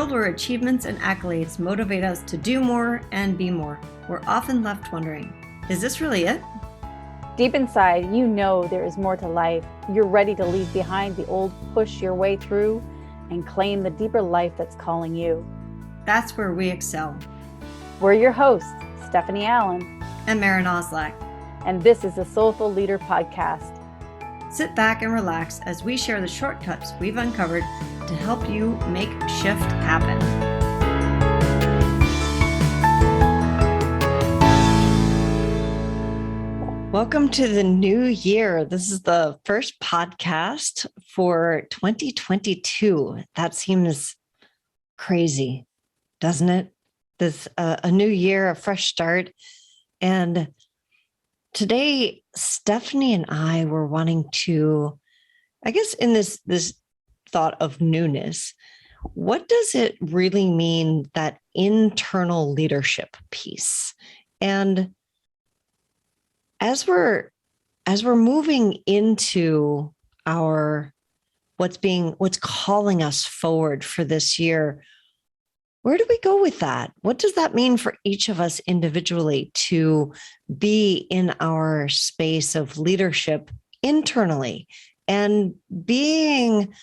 world where achievements and accolades motivate us to do more and be more, we're often left wondering, is this really it? Deep inside, you know there is more to life. You're ready to leave behind the old, push your way through, and claim the deeper life that's calling you. That's where we excel. We're your hosts, Stephanie HAVE and Maren Oslac. And this is the Soulful Leader Podcast. Sit back and relax as we share the shortcuts we've uncovered to help you make shift happen. Welcome to the new year. This is the first podcast for 2022. That seems crazy, doesn't it? This a new year, a fresh start. And today, Stephanie and I were wanting to, I guess, in this thought of newness, what does it really mean, that internal leadership piece? And as we're moving into our what's calling us forward for this year, where do we go with that? What does that mean for each of us individually to be in our space of leadership internally and being,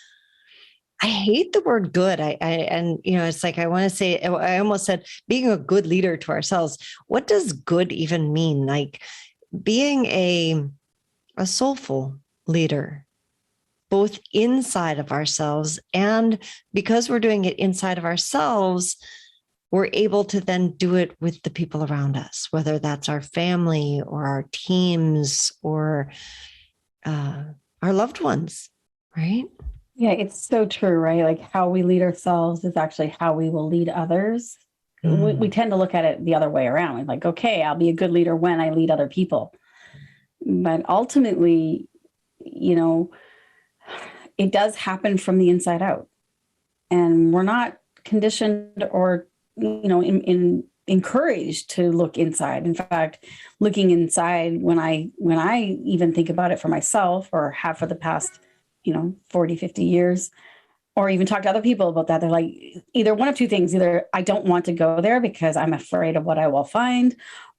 I hate the word good. It's like, I want to say, I almost said being a good leader to ourselves. What does good even mean? Like being a soulful leader, both inside of ourselves, and because we're doing it inside of ourselves, we're able to then do it with the people around us, whether that's our family or our teams or our loved ones, right? Yeah, it's so true, right? Like how we lead ourselves is actually how we will lead others. We tend to look at it the other way around. Like, okay, I'll be a good leader when I lead other people. But ultimately, it does happen from the inside out. And we're not conditioned or, encouraged to look inside. In fact, looking inside, when I even think about it for myself, or have for the past 40, 50 years, or even talk to other people about that, they're like, either one of two things: either I don't want to go there because I'm afraid of what I will find,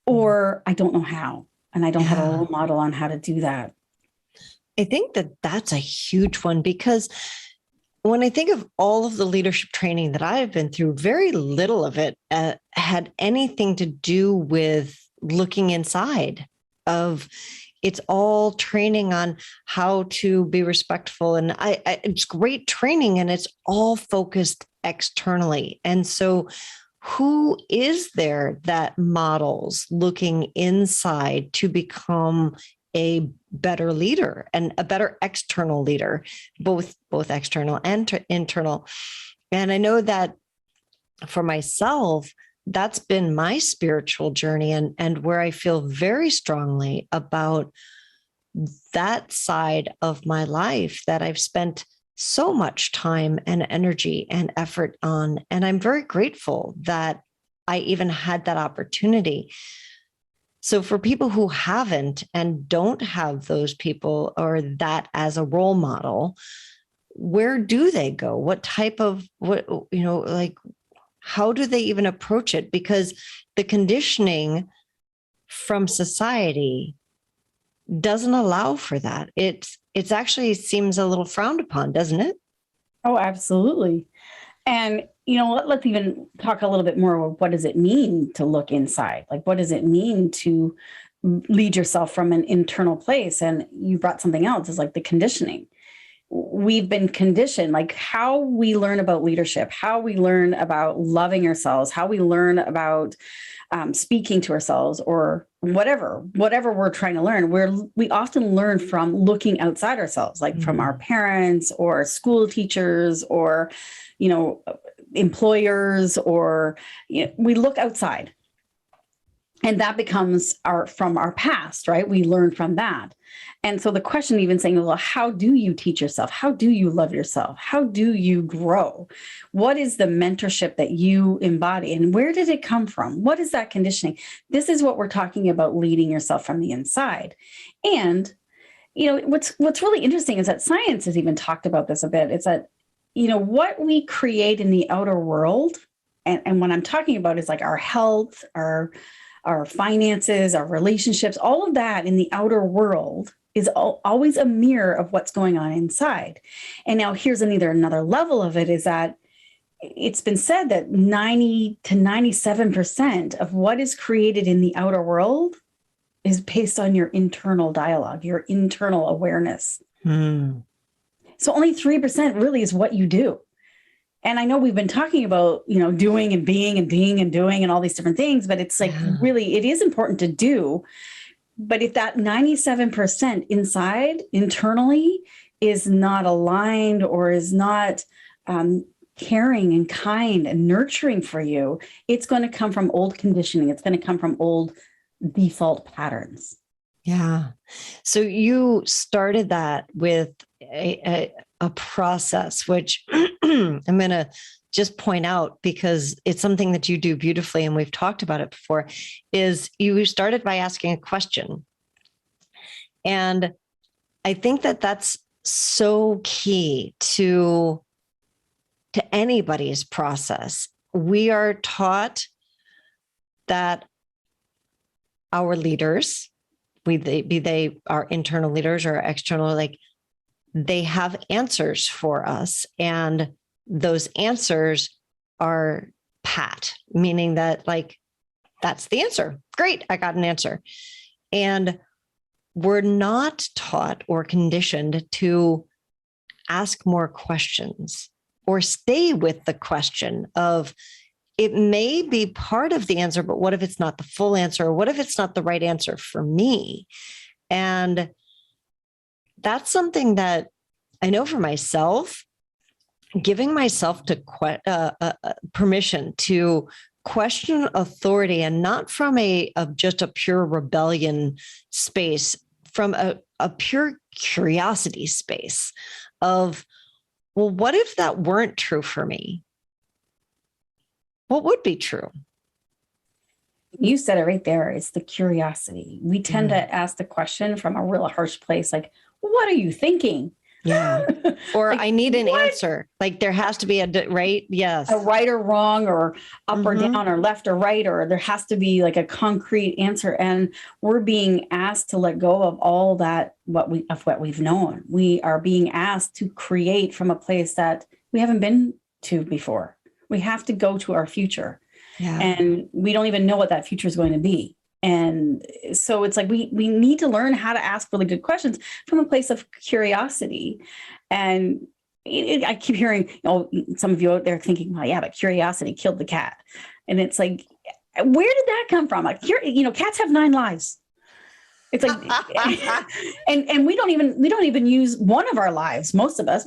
or I don't know how, and I don't have a role model on how to do that. I think that's a huge one, because when I think of all of the leadership training that I've been through, very little of it had anything to do with looking inside of. It's all training on how to be respectful. And it's great training, and it's all focused externally. And so who is there that models looking inside to become a better leader and a better external leader, both external and internal? And I know that for myself, that's been my spiritual journey, and where I feel very strongly about that side of my life that I've spent so much time and energy and effort on. And I'm very grateful that I even had that opportunity. So for people who haven't and don't have those people or that as a role model, where do they go? What type of, how do they even approach it? Because the conditioning from society doesn't allow for that. It's actually seems a little frowned upon, doesn't it? Oh, absolutely. And, let's even talk a little bit more about what does it mean to look inside? Like, what does it mean to lead yourself from an internal place? And you brought something else, is like the conditioning. We've been conditioned, like how we learn about leadership, how we learn about loving ourselves, how we learn about speaking to ourselves, or whatever we're trying to learn. We often learn from looking outside ourselves, like from our parents or school teachers or, employers, or we look outside. And that becomes from our past, right? We learn from that. And so the question even saying, well, how do you teach yourself? How do you love yourself? How do you grow? What is the mentorship that you embody? And where did it come from? What is that conditioning? This is what we're talking about, leading yourself from the inside. And, what's really interesting is that science has even talked about this a bit. It's that, what we create in the outer world, and what I'm talking about is like our health, our finances, our relationships, all of that in the outer world is always a mirror of what's going on inside. And now here's another level of it, is that it's been said that 90 to 97% of what is created in the outer world is based on your internal dialogue, your internal awareness. So only 3% really is what you do. And I know we've been talking about, doing and being and being and doing and all these different things, but it's like, really, it is important to do. But if that 97% inside, internally, is not aligned or is not caring and kind and nurturing for you, it's going to come from old conditioning. It's going to come from old default patterns. Yeah. So you started that with a process, which I'm going to just point out because it's something that you do beautifully, and we've talked about it before, is you started by asking a question. And I think that that's so key to anybody's process. We are taught that our leaders, be they our internal leaders or external, like, they have answers for us. And those answers are pat, meaning that, like, that's the answer. Great, I got an answer. And we're not taught or conditioned to ask more questions or stay with the question of, it may be part of the answer, but what if it's not the full answer? Or what if it's not the right answer for me? And that's something that I know for myself, giving myself to permission to question authority, and not from just a pure rebellion space, from a pure curiosity space of, well, what if that weren't true for me? What would be true? You said it right there. It's the curiosity. We tend to ask the question from a real harsh place, like, what are you thinking? Yeah. Or Like, I need an what? answer. Like, there has to be right. Yes. A right or wrong, or up or down, or left or right, or there has to be like a concrete answer. And we're being asked to let go of all that, what we've known. We are being asked to create from a place that we haven't been to before. We have to go to our future. Yeah. And we don't even know what that future is going to be. And so it's like, we need to learn how to ask really good questions from a place of curiosity. And I keep hearing, some of you out there thinking, well, yeah, but curiosity killed the cat. And it's like, where did that come from? Like, cats have 9 lives. It's like, and we don't even use one of our lives. Most of us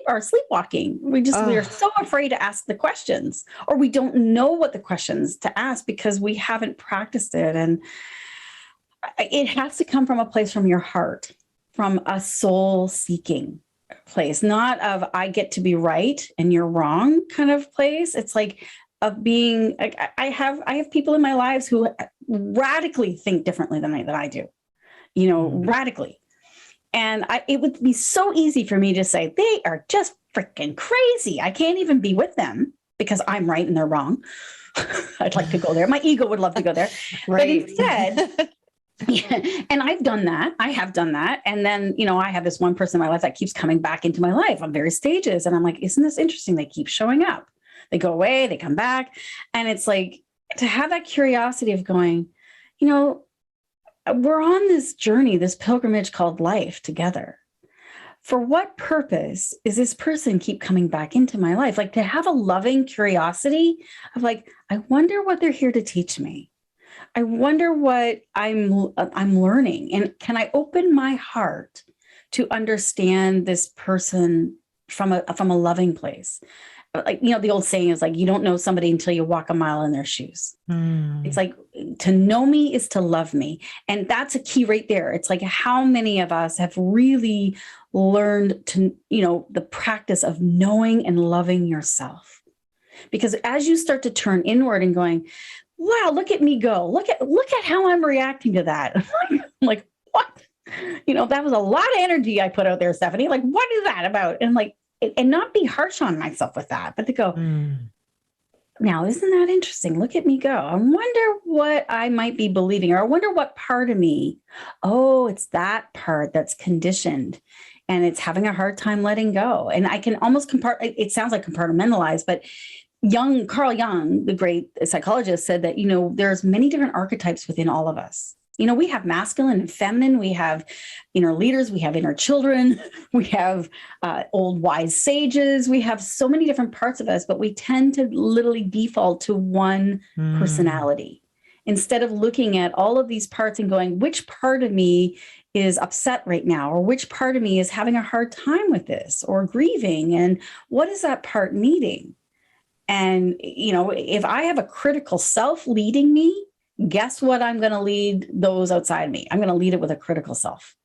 are sleepwalking. We are so afraid to ask the questions, or we don't know what the questions to ask because we haven't practiced it. And it has to come from a place from your heart, from a soul seeking place, not of I get to be right and you're wrong kind of place. It's like of being, like, I have people in my lives who radically think differently than I do, radically. And it would be so easy for me to say, they are just freaking crazy. I can't even be with them because I'm right and they're wrong. I'd like to go there. My ego would love to go there. Right. But instead, and I've done that. I have done that. And then, I have this one person in my life that keeps coming back into my life on various stages. And I'm like, isn't this interesting? They keep showing up. They go away, they come back. And it's like, to have that curiosity of going, we're on this journey, this pilgrimage called life together. For what purpose is this person keep coming back into my life? Like, to have a loving curiosity of like, I wonder what they're here to teach me. I wonder what I'm learning. And can I open my heart to understand this person from a loving place? Like, the old saying is like, you don't know somebody until you walk a mile in their shoes. It's like, to know me is to love me. And that's a key right there. It's like, how many of us have really learned to, the practice of knowing and loving yourself? Because as you start to turn inward and going, wow, look at me go, look at how I'm reacting to that. I'm like, what? That was a lot of energy I put out there, Stephanie. Like, what is that about? And I'm like, and not be harsh on myself with that, but to go, now, isn't that interesting? Look at me go. I wonder what I might be believing, or I wonder what part of me, oh, it's that part that's conditioned and it's having a hard time letting go. And I can almost it sounds like compartmentalize, but Carl Jung, the great psychologist, said that, there's many different archetypes within all of us. We have masculine and feminine, we have inner leaders, we have inner children, we have old wise sages, we have so many different parts of us, but we tend to literally default to one personality instead of looking at all of these parts and going, which part of me is upset right now, or which part of me is having a hard time with this or grieving, and what is that part needing? And, if I have a critical self leading me, guess what? I'm going to lead those outside me. I'm going to lead it with a critical self.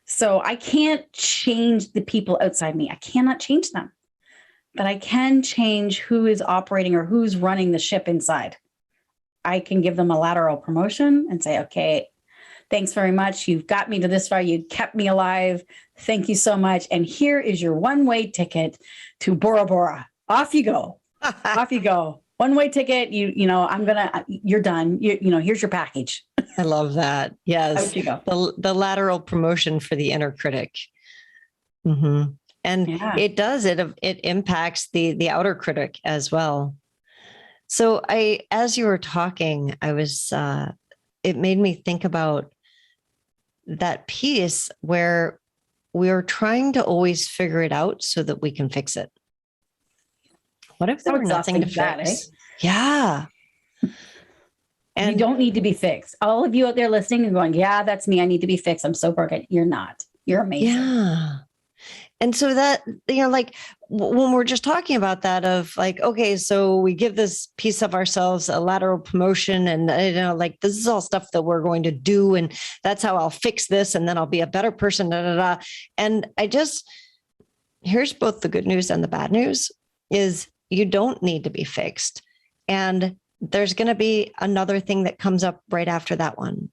So I can't change the people outside me. I cannot change them, but I can change who is operating or who's running the ship inside. I can give them a lateral promotion and say, okay, thanks very much. You've got me to this far. You kept me alive. Thank you so much. And here is your one-way ticket to Bora Bora. Off you go. Off you go. One-way ticket. You're done. Here's your package. I love that. Yes. Out you go. The lateral promotion for the inner critic. Mm-hmm. And it does, it impacts the outer critic as well. So as you were talking, it made me think about that piece where we're trying to always figure it out so that we can fix it. What if there were nothing to fix? Yeah. And you don't need to be fixed. All of you out there listening and going, yeah, that's me. I need to be fixed. I'm so broken. You're not. You're amazing. Yeah. And so that, like when we're just talking about that of like, okay, so we give this piece of ourselves a lateral promotion and, like this is all stuff that we're going to do. And that's how I'll fix this. And then I'll be a better person. Da, da, da. And here's both the good news and the bad news is you don't need to be fixed. And there's going to be another thing that comes up right after that one.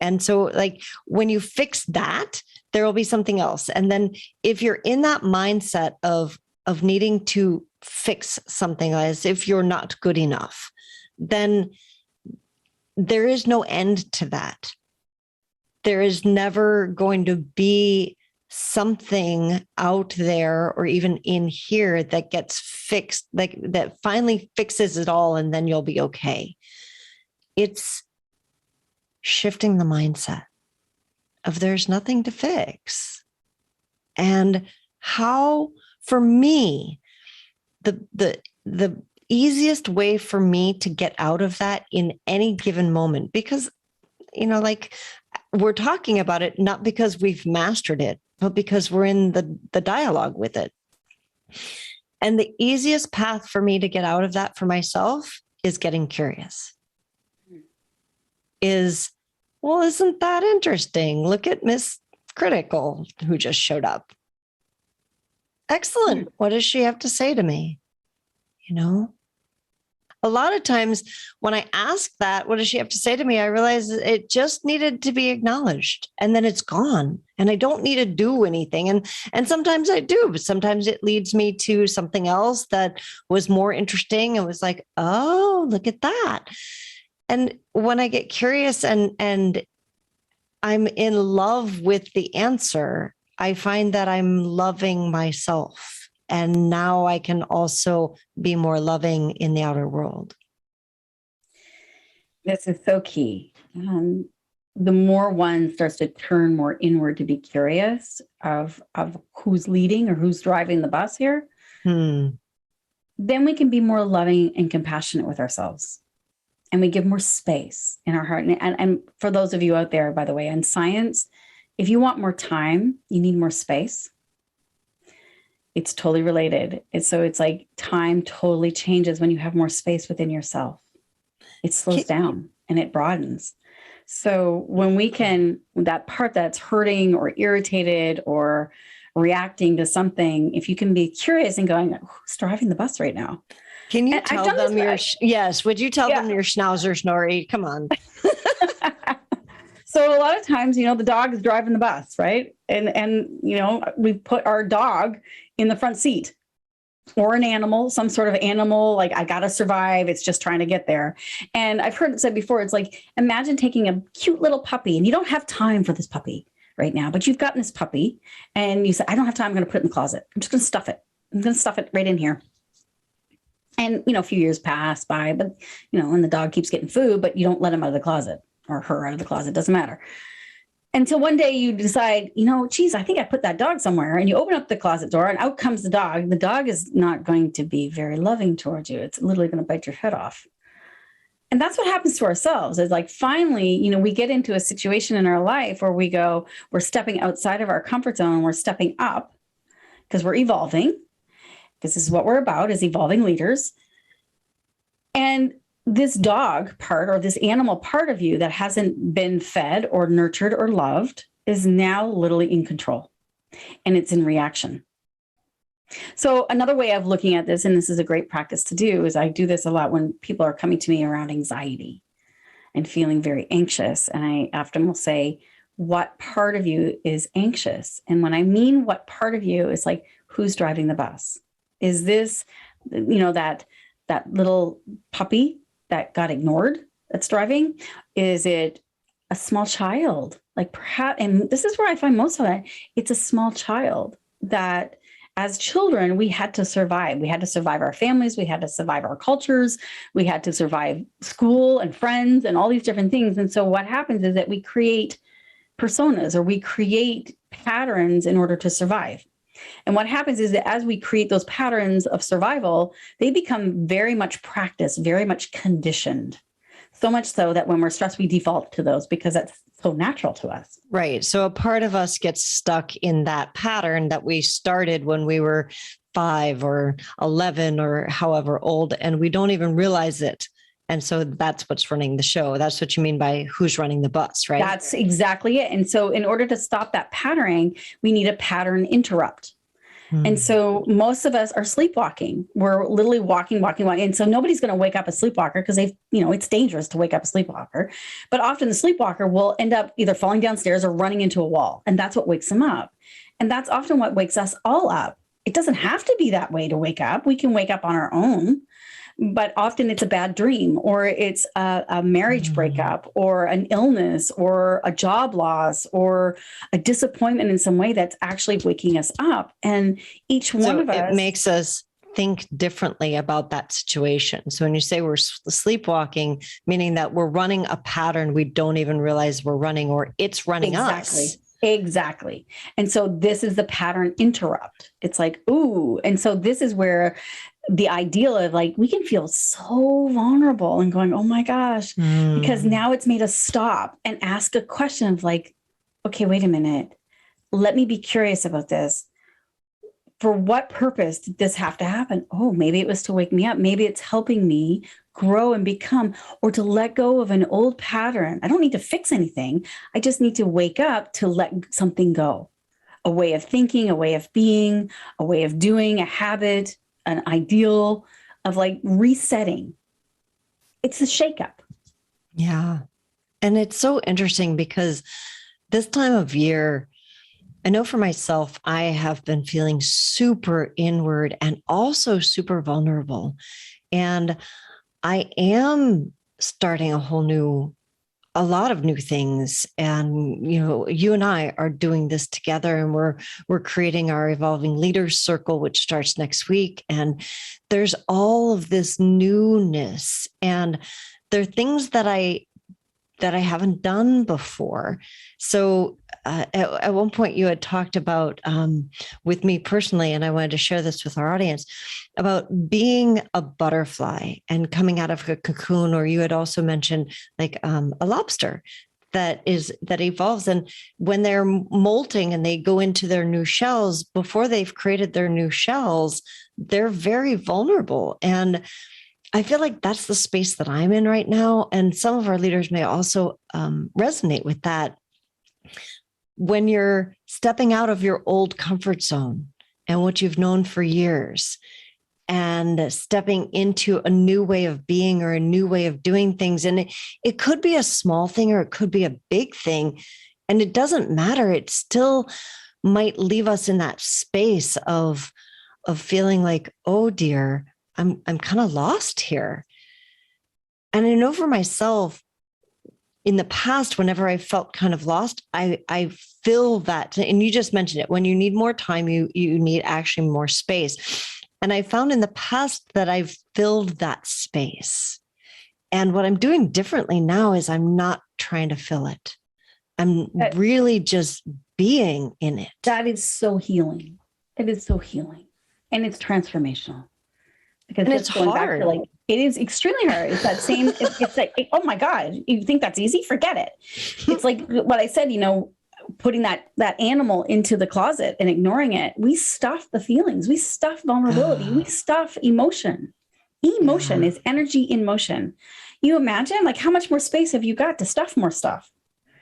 And so like when you fix that, there will be something else. And then if you're in that mindset of needing to fix something as if you're not good enough, then there is no end to that. There is never going to be something out there or even in here that gets fixed, like that finally fixes it all, and then you'll be okay. It's shifting the mindset of there's nothing to fix. And how, for me, the easiest way for me to get out of that in any given moment, because, like we're talking about it, not because we've mastered it, but because we're in the dialogue with it. And the easiest path for me to get out of that for myself is getting curious. Well, isn't that interesting? Look at Miss Critical who just showed up. Excellent. What does she have to say to me? A lot of times when I ask that, what does she have to say to me? I realize it just needed to be acknowledged and then it's gone and I don't need to do anything. And sometimes I do, but sometimes it leads me to something else that was more interesting and was like, oh, look at that. And when I get curious and I'm in love with the answer, I find that I'm loving myself. And now I can also be more loving in the outer world. This is so key. The more one starts to turn more inward to be curious of who's leading or who's driving the bus here, then we can be more loving and compassionate with ourselves. And we give more space in our heart. And for those of you out there, by the way, in science, if you want more time, you need more space. It's totally related. So it's like time totally changes when you have more space within yourself. It slows down and it broadens. So when we can, that part that's hurting or irritated or reacting to something, if you can be curious and going, who's driving the bus right now? Can you tell them yes. Would you tell them your schnauzer snorri? Come on. So a lot of times, the dog is driving the bus, right? And we put our dog in the front seat, or an animal, some sort of animal, like I got to survive. It's just trying to get there. And I've heard it said before, it's like, imagine taking a cute little puppy and you don't have time for this puppy right now, but you've gotten this puppy and you say, I don't have time. I'm going to put it in the closet. I'm just going to stuff it. I'm going to stuff it right in here. And, a few years pass by, but, and the dog keeps getting food, but you don't let him out of the closet or her out of the closet. Doesn't matter. Until one day you decide, geez, I think I put that dog somewhere. And you open up the closet door and out comes the dog. The dog is not going to be very loving towards you. It's literally going to bite your head off. And that's what happens to ourselves. It's like, finally, we get into a situation in our life where we're stepping outside of our comfort zone and we're stepping up because we're evolving, because this is what we're about, is evolving leaders. And this dog part, or this animal part of you that hasn't been fed or nurtured or loved, is now literally in control, and it's in reaction. So another way of looking at this, and this is a great practice to do, is I do this a lot when people are coming to me around anxiety and feeling very anxious. And I often will say, what part of you is anxious? And when I mean what part of you, is like, who's driving the bus? Is this, that little puppy that got ignored that's driving? Is it a small child? Like, perhaps, and this is where I find most of it, it's a small child that, as children, we had to survive. We had to survive our families. We had to survive our cultures. We had to survive school and friends and all these different things. And so what happens is that we create personas, or we create patterns in order to survive. And what happens is that as we create those patterns of survival, they become very much practiced, very much conditioned. So much so that when we're stressed, we default to those because that's so natural to us. Right. So a part of us gets stuck in that pattern that we started when we were 5 or 11 or however old, and we don't even realize it. And so that's what's running the show. That's what you mean by who's running the bus, right? That's exactly it. And so in order to stop that patterning, we need a pattern interrupt. And so most of us are sleepwalking. We're literally walking. And so nobody's going to wake up a sleepwalker because it's dangerous to wake up a sleepwalker. But often the sleepwalker will end up either falling downstairs or running into a wall. And that's what wakes them up. And that's often what wakes us all up. It doesn't have to be that way to wake up. We can wake up on our own. But often it's a bad dream, or it's a marriage breakup, or an illness, or a job loss, or a disappointment in some way that's actually waking us up. And each one of us, it makes us think differently about that situation. So when you say we're sleepwalking, meaning that we're running a pattern we don't even realize we're running, or it's running us. Exactly. And so this is the pattern interrupt. It's like, ooh. And so this is where the ideal of, like, we can feel so vulnerable and going, oh my gosh, because now it's made us stop and ask a question of, like, okay, wait a minute. Let me be curious about this. For what purpose did this have to happen? Oh, maybe it was to wake me up. Maybe it's helping me grow and become, or to let go of an old pattern. I don't need to fix anything. I just need to wake up to let something go. A way of thinking, a way of being, a way of doing, a habit, an ideal of, like, resetting. It's a shakeup. Yeah. And it's so interesting because this time of year, I know for myself, I have been feeling super inward and also super vulnerable. And I am starting a lot of new things. And, you and I are doing this together, and we're creating our Evolving Leaders Circle, which starts next week. And there's all of this newness, and there are things that I haven't done before. So at one point you had talked about with me personally, and I wanted to share this with our audience, about being a butterfly and coming out of a cocoon, or you had also mentioned like a lobster that evolves. And when they're molting and they go into their new shells, before they've created their new shells, they're very vulnerable. And I feel like that's the space that I'm in right now. And some of our leaders may also resonate with that. When you're stepping out of your old comfort zone and what you've known for years, and stepping into a new way of being or a new way of doing things. And it could be a small thing or it could be a big thing. And it doesn't matter. It still might leave us in that space of feeling like, oh dear, I'm kind of lost here. And I know for myself, in the past, whenever I felt kind of lost, I feel that, and you just mentioned it, when you need more time, you need actually more space. And I found in the past that I've filled that space. And what I'm doing differently now is I'm not trying to fill it. I'm really just being in it. That is so healing. It is so healing. And it's transformational. Because and it's going hard. Back to like, it is extremely hard. It's that same, it's like, oh my God, you think that's easy? Forget it. It's like what I said, putting that animal into the closet and ignoring it. We stuff the feelings. We stuff vulnerability. We stuff emotion. Emotion is energy in motion. You imagine like how much more space have you got to stuff more stuff?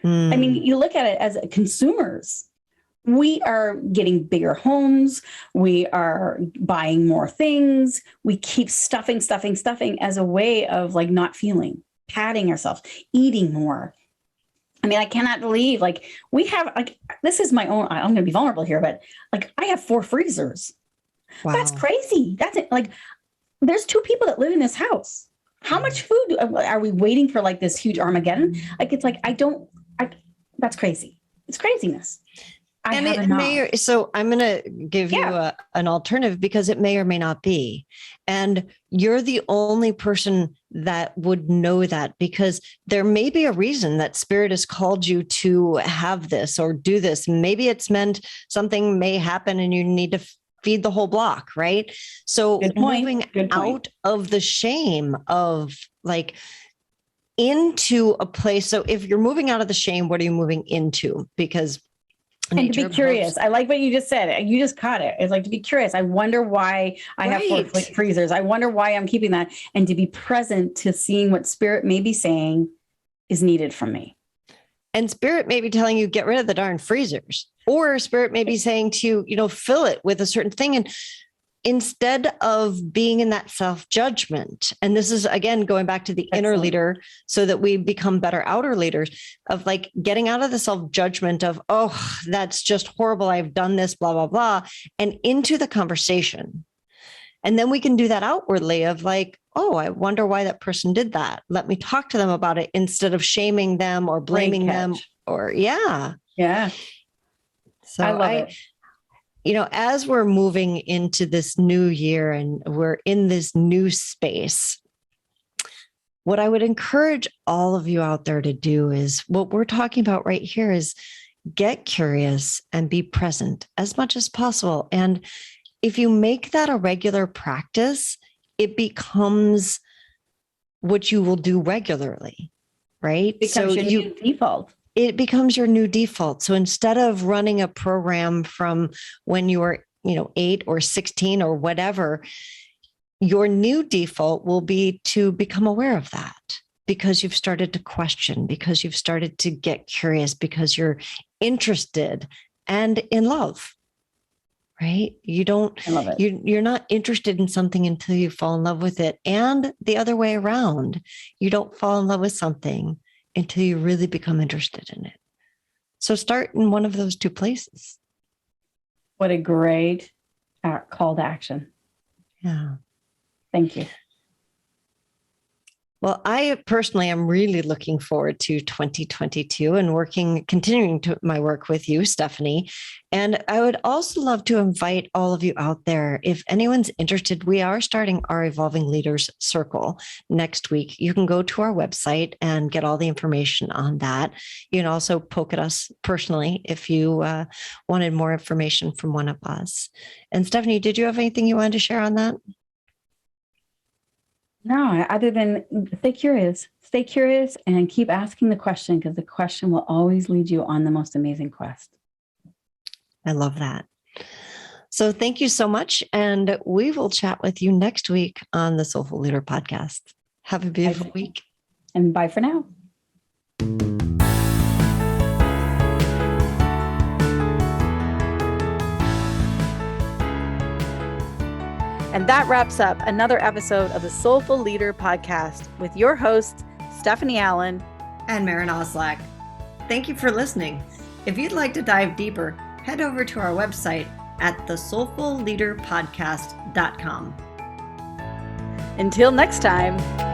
I mean, you look at it as consumers. We are getting bigger homes. We are buying more things. We keep stuffing as a way of like not feeling, padding ourselves, eating more. I mean, I cannot believe like we have like, this is my own, I'm going to be vulnerable here, but like I have 4 freezers. Wow. That's crazy. That's it. Like there's 2 people that live in this house. How much food are we waiting for like this huge Armageddon? Like, it's like, that's crazy. It's craziness. So I'm going to give you an alternative because it may or may not be. And you're the only person that would know that, because there may be a reason that spirit has called you to have this or do this. Maybe it's meant something may happen and you need to feed the whole block, right? So moving out of the shame of like into a place. So if you're moving out of the shame, what are you moving into? Because and to be curious. I like what you just said. You just caught it. It's like to be curious. I wonder why I have 4 freezers. I wonder why I'm keeping that, and to be present to seeing what spirit may be saying is needed from me. And spirit may be telling you, get rid of the darn freezers, or spirit may be saying to you, fill it with a certain thing. And instead of being in that self-judgment, and this is, again, going back to the inner leader so that we become better outer leaders, of like getting out of the self-judgment of, oh, that's just horrible, I've done this, blah, blah, blah, and into the conversation. And then we can do that outwardly of like, oh, I wonder why that person did that. Let me talk to them about it instead of shaming them or blaming them or Yeah. So I love it. As we're moving into this new year and we're in this new space, what I would encourage all of you out there to do is what we're talking about right here is get curious and be present as much as possible. And if you make that a regular practice, it becomes what you will do regularly, right? It becomes your new default. It becomes your new default. So instead of running a program from when you were, 8 or 16 or whatever, your new default will be to become aware of that because you've started to question, because you've started to get curious, because you're interested and in love, right? I love it. You're not interested in something until you fall in love with it. And the other way around, you don't fall in love with something until you really become interested in it. So start in one of those 2 places. What a great call to action. Yeah. Thank you. Well, I personally am really looking forward to 2022 and continuing my work with you, Stephanie. And I would also love to invite all of you out there. If anyone's interested, we are starting our Evolving Leaders Circle next week. You can go to our website and get all the information on that. You can also poke at us personally if you wanted more information from one of us. And Stephanie, did you have anything you wanted to share on that? No, other than stay curious and keep asking the question, because the question will always lead you on the most amazing quest. I love that. So thank you so much. And we will chat with you next week on the Soulful Leader podcast. Have a beautiful week. And bye for now. And that wraps up another episode of the Soulful Leader podcast with your hosts, Stephanie Allen and Maren Oslac. Thank you for listening. If you'd like to dive deeper, head over to our website at thesoulfulleaderpodcast.com. Until next time.